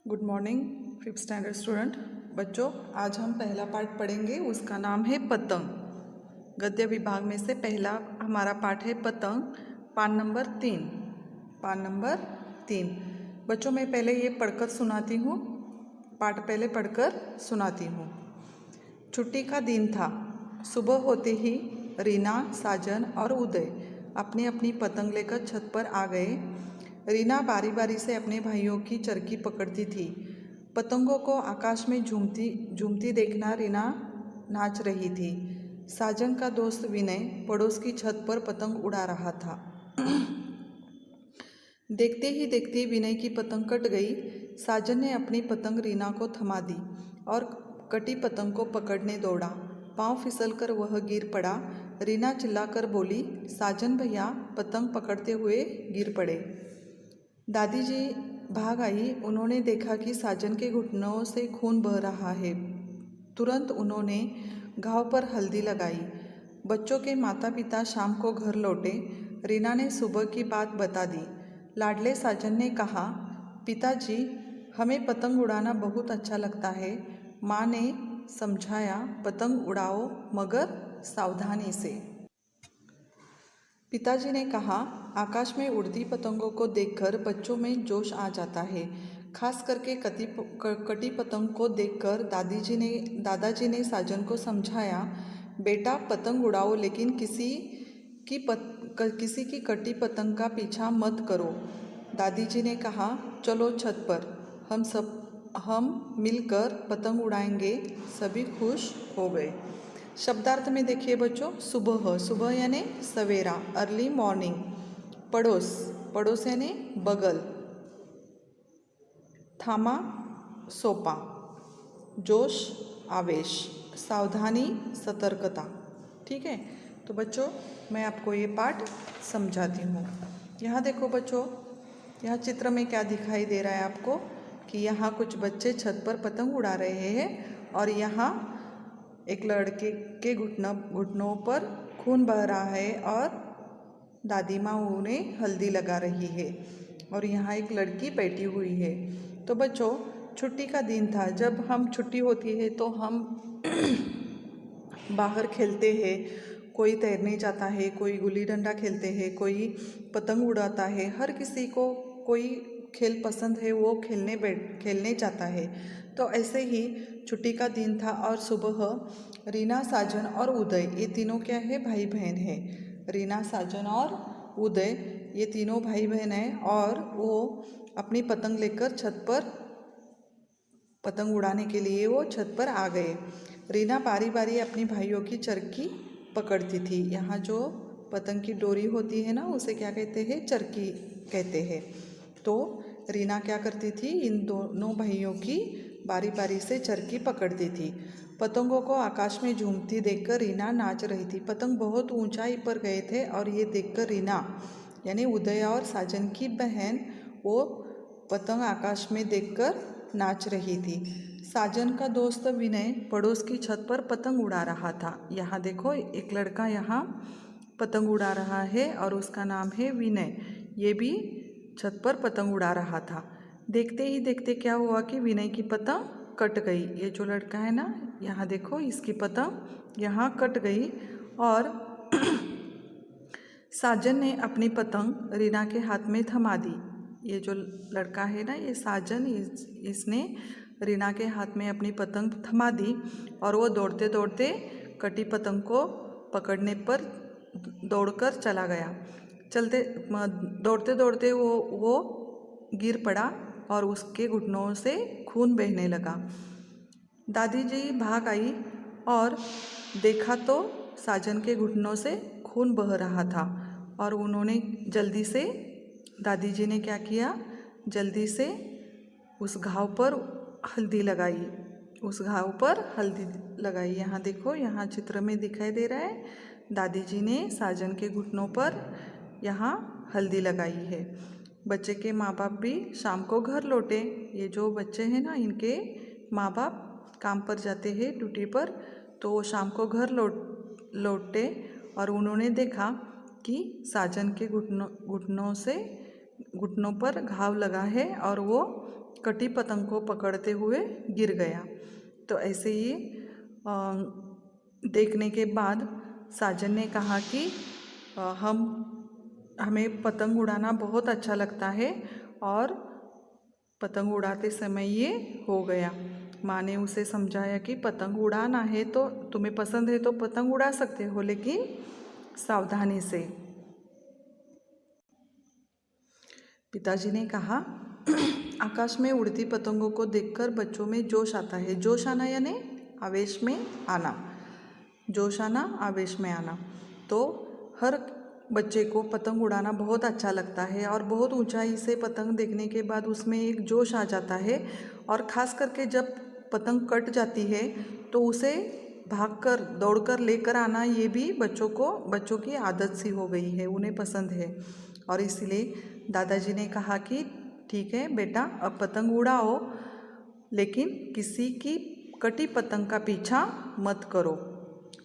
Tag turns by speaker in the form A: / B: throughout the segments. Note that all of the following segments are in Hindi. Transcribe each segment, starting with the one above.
A: Good morning fifth standard student बच्चों। आज हम पहला पाठ पढ़ेंगे, उसका नाम है पतंग। गद्य विभाग में से पहला हमारा पाठ है पतंग, पान नंबर 3। बच्चों मैं पहले ये पढ़कर सुनाती हूँ, पाठ पहले पढ़कर सुनाती हूँ। छुट्टी का दिन था। सुबह होते ही रीना, साजन और उदय अपनी अपनी पतंग लेकर छत पर आ गए। रीना बारी बारी से अपने भाइयों की चरखी पकड़ती थी। पतंगों को आकाश में झूमती झूमती देखना रीना नाच रही थी। साजन का दोस्त विनय पड़ोस की छत पर पतंग उड़ा रहा था। देखते ही देखते विनय की पतंग कट गई। साजन ने अपनी पतंग रीना को थमा दी और कटी पतंग को पकड़ने दौड़ा। पांव फिसलकर वह गिर पड़ा। रीना चिल्लाकर बोली, साजन भैया पतंग पकड़ते हुए गिर पड़े। दादी जी भाग आई। उन्होंने देखा कि साजन के घुटनों से खून बह रहा है। तुरंत उन्होंने घाव पर हल्दी लगाई। बच्चों के माता पिता शाम को घर लौटे। रीना ने सुबह की बात बता दी। लाडले साजन ने कहा, पिताजी हमें पतंग उड़ाना बहुत अच्छा लगता है। माँ ने समझाया, पतंग उड़ाओ मगर सावधानी से। पिताजी ने कहा, आकाश में उड़ती पतंगों को देखकर बच्चों में जोश आ जाता है, खास करके कटी पतंग को देखकर। दादाजी ने साजन को समझाया, बेटा पतंग उड़ाओ लेकिन किसी की कटी पतंग का पीछा मत करो। दादी जी ने कहा, चलो छत पर हम मिलकर पतंग उड़ाएंगे। सभी खुश हो गए। शब्दार्थ में देखिए बच्चों, सुबह यानी सवेरा, अर्ली मॉर्निंग। पड़ोस यानी बगल। थामा सोपा। जोश आवेश। सावधानी सतर्कता। ठीक है, तो बच्चों मैं आपको ये पाठ समझाती हूँ। यहाँ देखो बच्चों, यहाँ चित्र में क्या दिखाई दे रहा है आपको कि यहाँ कुछ बच्चे छत पर पतंग उड़ा रहे हैं और यहाँ एक लड़के के घुटनों पर खून बह रहा है और दादी माँ उन्हें हल्दी लगा रही है और यहाँ एक लड़की बैठी हुई है। तो बच्चों छुट्टी का दिन था। जब हम छुट्टी होती है तो हम बाहर खेलते हैं। कोई तैरने जाता है, कोई गुल्ली डंडा खेलते हैं, कोई पतंग उड़ाता है। हर किसी को कोई खेल पसंद है, वो खेलने जाता है। तो ऐसे ही छुट्टी का दिन था और सुबह रीना, साजन और उदय, ये तीनों क्या है, भाई बहन है। रीना, साजन और उदय ये तीनों भाई बहन हैं और वो अपनी पतंग लेकर छत पर पतंग उड़ाने के लिए वो छत पर आ गए। रीना बारी बारी अपनी भाइयों की चरखी पकड़ती थी। यहाँ जो पतंग की डोरी होती है ना, उसे क्या कहते हैं, चरखी कहते हैं। तो रीना क्या करती थी, इन दोनों भाइयों की बारी बारी से चरखी पकड़ती थी। पतंगों को आकाश में झूमती देखकर रीना नाच रही थी। पतंग बहुत ऊंचाई पर गए थे और ये देखकर रीना यानी उदय और साजन की बहन वो पतंग आकाश में देखकर नाच रही थी। साजन का दोस्त विनय पड़ोस की छत पर पतंग उड़ा रहा था। यहाँ देखो एक लड़का यहाँ पतंग उड़ा रहा है और उसका नाम है विनय। ये भी छत पर पतंग उड़ा रहा था। देखते ही देखते क्या हुआ कि विनय की पतंग कट गई। ये जो लड़का है ना, यहाँ देखो इसकी पतंग यहाँ कट गई और साजन ने अपनी पतंग रीना के हाथ में थमा दी। ये जो लड़का है ना, ये साजन, इसने रीना के हाथ में अपनी पतंग थमा दी और वो दौड़ते दौड़ते कटी पतंग को पकड़ने पर दौड़कर चला गया। दौड़ते दौड़ते वो गिर पड़ा और उसके घुटनों से खून बहने लगा। दादी जी भाग आई और देखा तो साजन के घुटनों से खून बह रहा था और उन्होंने जल्दी से, दादी जी ने क्या किया, जल्दी से उस घाव पर हल्दी लगाई। यहाँ देखो, यहाँ चित्र में दिखाई दे रहा है, दादी जी ने साजन के घुटनों पर यहाँ हल्दी लगाई है। बच्चे के माँ बाप भी शाम को घर लौटे। ये जो बच्चे हैं ना, इनके माँ बाप काम पर जाते हैं ड्यूटी पर, तो वो शाम को घर लौटे और उन्होंने देखा कि साजन के घुटनों पर घाव लगा है और वो कटी पतंग को पकड़ते हुए गिर गया। तो ऐसे ही देखने के बाद साजन ने कहा कि हमें पतंग उड़ाना बहुत अच्छा लगता है, और पतंग उड़ाते समय ये हो गया। माँ ने उसे समझाया कि पतंग उड़ाना है तो तुम्हें पसंद है तो पतंग उड़ा सकते हो, लेकिन सावधानी से। पिताजी ने कहा आकाश में उड़ती पतंगों को देखकर बच्चों में जोश आता है। जोश आना यानी आवेश में आना, जोश आना, आवेश में आना। तो हर बच्चे को पतंग उड़ाना बहुत अच्छा लगता है, और बहुत ऊंचाई से पतंग देखने के बाद उसमें एक जोश आ जाता है। और ख़ास करके जब पतंग कट जाती है तो उसे भागकर दौड़कर लेकर आना, ये भी बच्चों की आदत सी हो गई है, उन्हें पसंद है। और इसलिए दादाजी ने कहा कि ठीक है बेटा, अब पतंग उड़ाओ, लेकिन किसी की कटी पतंग का पीछा मत करो।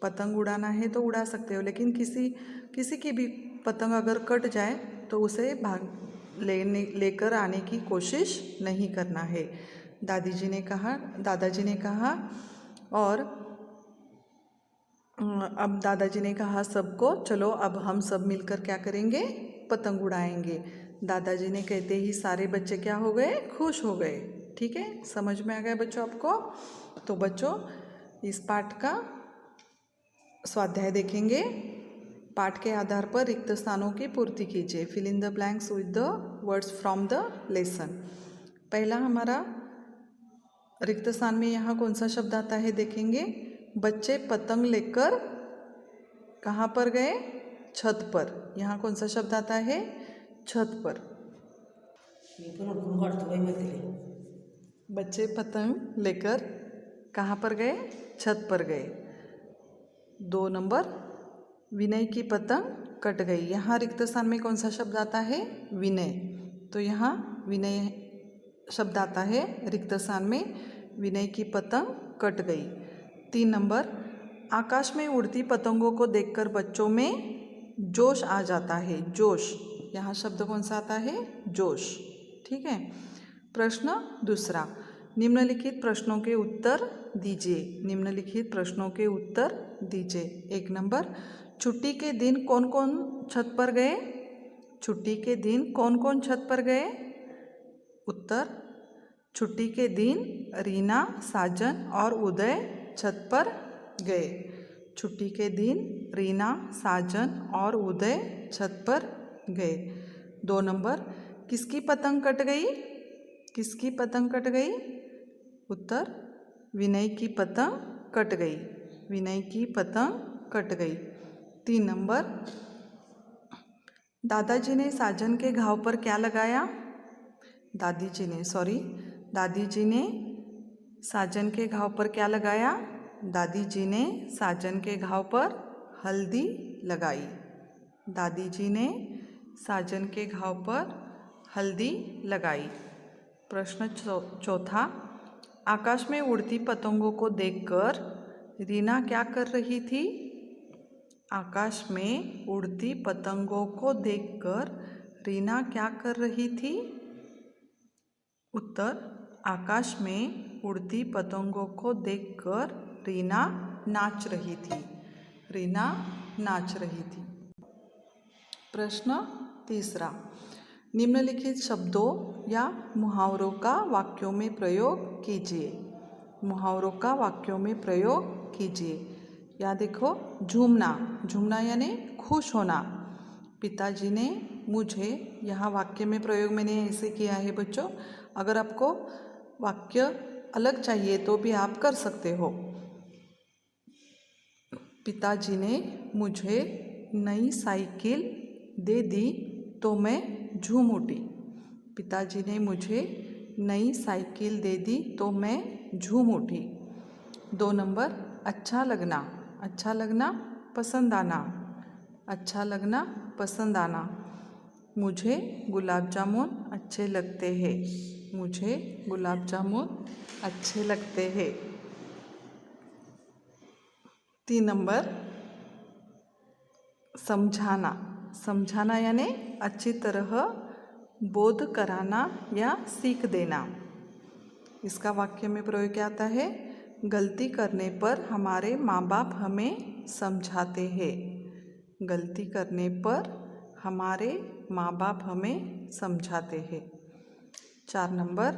A: पतंग उड़ाना है तो उड़ा सकते हो, लेकिन किसी की भी पतंग अगर कट जाए तो उसे लेकर आने की कोशिश नहीं करना है, दादाजी ने कहा। और अब दादाजी ने कहा सबको, चलो अब हम सब मिलकर क्या करेंगे, पतंग उड़ाएंगे। दादाजी ने कहते ही सारे बच्चे क्या हो गए, खुश हो गए। ठीक है, समझ में आ गया बच्चों आपको? तो बच्चों इस पाठ का स्वाध्याय देखेंगे। पाठ के आधार पर रिक्त स्थानों की पूर्ति कीजिए। Fill in the blanks with the words from the lesson. पहला हमारा रिक्त स्थान में यहाँ कौन सा शब्द आता है देखेंगे। बच्चे पतंग लेकर कहाँ पर गए, छत पर। यहाँ कौन सा शब्द आता है, छत पर। बच्चे पतंग लेकर कहाँ पर गए, छत पर गए। 2 नंबर, विनय की पतंग कट गई। यहाँ रिक्त स्थान में कौन सा शब्द आता है, विनय। तो यहाँ विनय शब्द आता है रिक्त स्थान में, विनय की पतंग कट गई। 3 नंबर, आकाश में उड़ती पतंगों को देखकर बच्चों में जोश आ जाता है। जोश, यहाँ शब्द कौन सा आता है, जोश। ठीक है। प्रश्न दूसरा, निम्नलिखित प्रश्नों के उत्तर दीजिए। निम्नलिखित प्रश्नों के उत्तर दीजिए। 1 नंबर, छुट्टी के दिन कौन कौन छत पर गए। छुट्टी के दिन कौन कौन छत पर गए। उत्तर, छुट्टी के दिन रीना, साजन और उदय छत पर गए। छुट्टी के दिन रीना, साजन और उदय छत पर गए। 2 नंबर, किसकी पतंग कट गई। किसकी पतंग कट गई। उत्तर, विनय की पतंग कट गई। विनय की पतंग कट गई। 3 नंबर, दादाजी ने साजन के घाव पर क्या लगाया। दादी जी ने साजन के घाव पर क्या लगाया। दादी जी ने साजन के घाव पर हल्दी लगाई। दादी जी ने साजन के घाव पर हल्दी लगाई। प्रश्न चौथा, आकाश में उड़ती पतंगों को देखकर रीना क्या कर रही थी। आकाश में उड़ती पतंगों को देखकर रीना क्या कर रही थी। उत्तर, आकाश में उड़ती पतंगों को देखकर रीना नाच रही थी। रीना नाच रही थी। प्रश्न तीसरा, निम्नलिखित शब्दों या मुहावरों का वाक्यों में प्रयोग कीजिए। मुहावरों का वाक्यों में प्रयोग कीजिए। या देखो, झूमना, झूमना यानी खुश होना। पिताजी ने मुझे, यहाँ वाक्य में प्रयोग मैंने ऐसे किया है बच्चों। अगर आपको वाक्य अलग चाहिए तो भी आप कर सकते हो। पिताजी ने मुझे नई साइकिल दे दी तो मैं झूम उठी। पिताजी ने मुझे नई साइकिल दे दी तो मैं झूम उठी। 2 नंबर, अच्छा लगना। अच्छा लगना, पसंद आना। अच्छा लगना, पसंद आना। मुझे गुलाब जामुन अच्छे लगते हैं। मुझे गुलाब जामुन अच्छे लगते हैं। 3 नंबर, समझाना। समझाना यानी अच्छी तरह बोध कराना या सीख देना। इसका वाक्य में प्रयोग क्या आता है? गलती करने पर हमारे माँ बाप हमें समझाते हैं। गलती करने पर हमारे माँ बाप हमें समझाते हैं। 4 नंबर,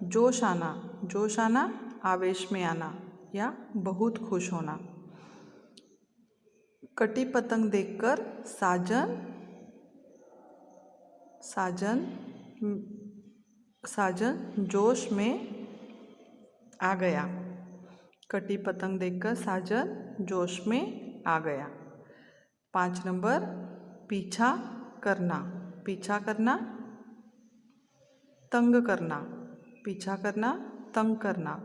A: जोश आना। जोश आना, आवेश में आना या बहुत खुश होना। कटी पतंग देखकर साजन जोश में आ गया। कटी पतंग देखकर साजन जोश में आ गया। 5 नंबर, पीछा करना। पीछा करना, तंग करना। पीछा करना, तंग करना।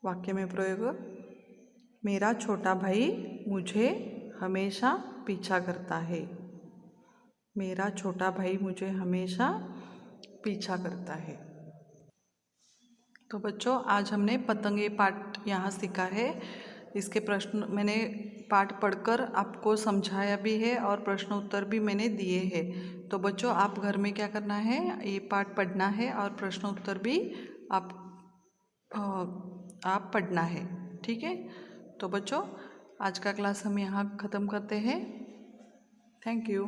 A: वाक्य में प्रयोग, मेरा छोटा भाई मुझे हमेशा पीछा करता है। मेरा छोटा भाई मुझे हमेशा पीछा करता है। तो बच्चों, आज हमने पतंग ये पाठ यहाँ सीखा है। इसके प्रश्न मैंने पाठ पढ़कर आपको समझाया भी है और प्रश्न उत्तर भी मैंने दिए हैं। तो बच्चों, आप घर में क्या करना है, ये पाठ पढ़ना है और प्रश्न उत्तर भी आप पढ़ना है। ठीक है। तो बच्चों, आज का क्लास हम यहाँ ख़त्म करते हैं। Thank you.